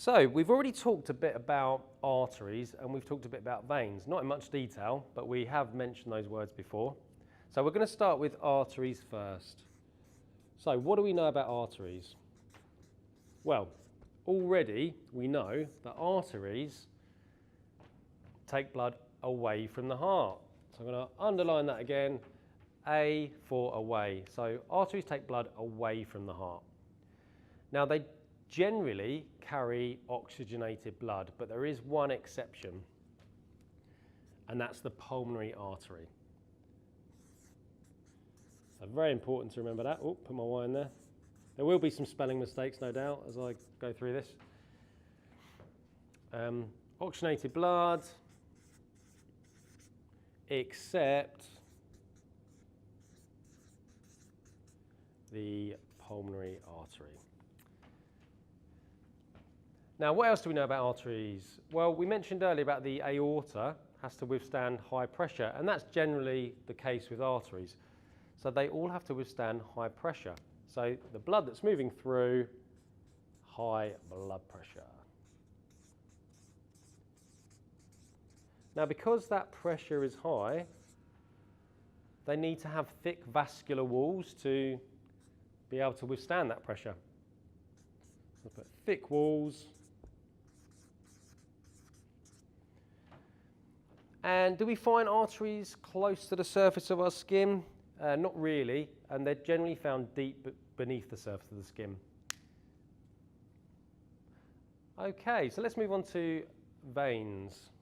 So we've already talked a bit about arteries and we've talked a bit about veins, not in much detail, but we have mentioned those words before. So we're going to start with arteries first. So what do we know about arteries? Well, already we know that arteries take blood away from the heart. So I'm going to underline that again, A for away. So arteries take blood away from the heart. Now they generally carry oxygenated blood, but there is one exception, and that's the pulmonary artery. So very important to remember that. Oh, put my Y in there. There will be some spelling mistakes, no doubt, as I go through this. Oxygenated blood, except the pulmonary artery. Now, what else do we know about arteries? Well, we mentioned earlier about the aorta has to withstand high pressure, and that's generally the case with arteries. So they all have to withstand high pressure. So the blood that's moving through, high blood pressure. Now, because that pressure is high, they need to have thick vascular walls to be able to withstand that pressure. So put thick walls. And do we find arteries close to the surface of our skin? Not really, and they're generally found deep beneath the surface of the skin. Okay, so let's move on to veins.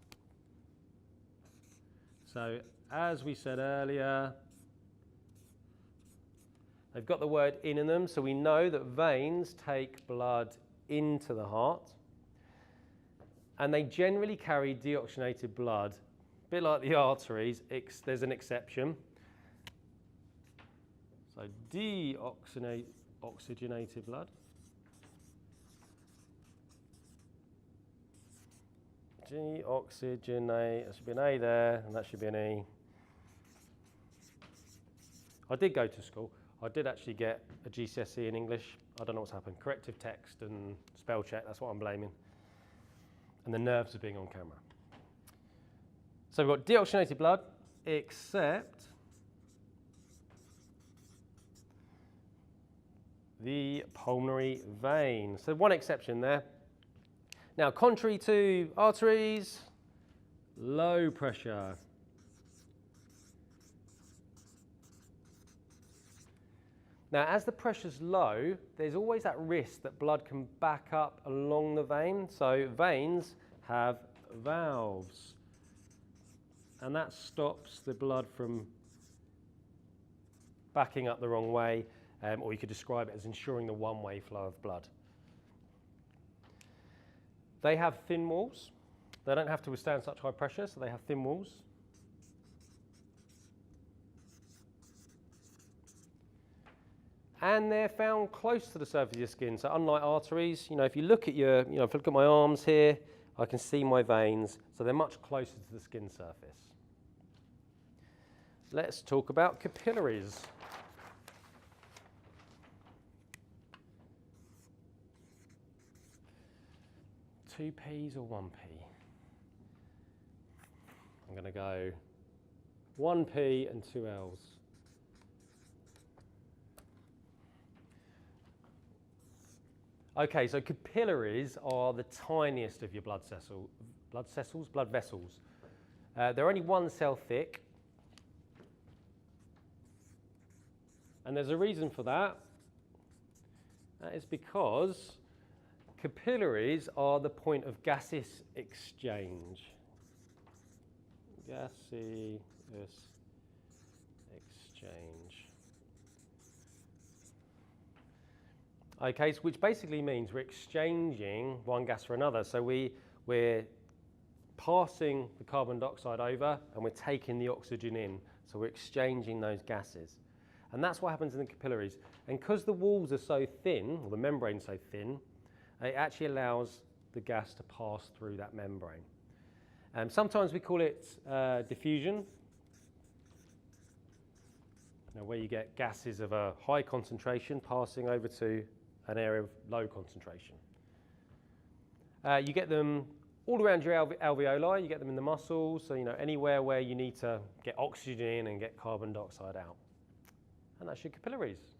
So, as we said earlier, they've got the word in them, so we know that veins take blood into the heart, and they generally carry deoxygenated blood. A bit like the arteries, there's an exception. So deoxygenated blood. Deoxygenate, there should be an A there, and that should be an E. I did go to school. I did actually get a GCSE in English. I don't know what's happened. Corrective text and spell check, that's what I'm blaming. And the nerves of being on camera. So we've got deoxygenated blood, except the pulmonary vein. So one exception there. Now, contrary to arteries, low pressure. Now, as the pressure's low, there's always that risk that blood can back up along the vein. So veins have valves, and that stops the blood from backing up the wrong way, or you could describe it as ensuring the one-way flow of blood. They have thin walls. They don't have to withstand such high pressure, so they have thin walls. And they're found close to the surface of your skin. So unlike arteries, if you look at if I look at my arms here, I can see my veins, so they're much closer to the skin surface. Let's talk about capillaries. Two P's or one P? I'm going to go one P and two L's. Okay, so capillaries are the tiniest of your blood vessels. They're only one cell thick. And there's a reason for that. That is because capillaries are the point of gaseous exchange. Gaseous exchange. Okay, so which basically means we're exchanging one gas for another. So we're passing the carbon dioxide over and we're taking the oxygen in. So we're exchanging those gases. And that's what happens in the capillaries. And because the walls are so thin, or the membrane's so thin, it actually allows the gas to pass through that membrane. Sometimes we call it diffusion, where you get gases of a high concentration passing over to an area of low concentration. You get them all around your alveoli, you get them in the muscles, so anywhere where you need to get oxygen in and get carbon dioxide out. And that's your capillaries.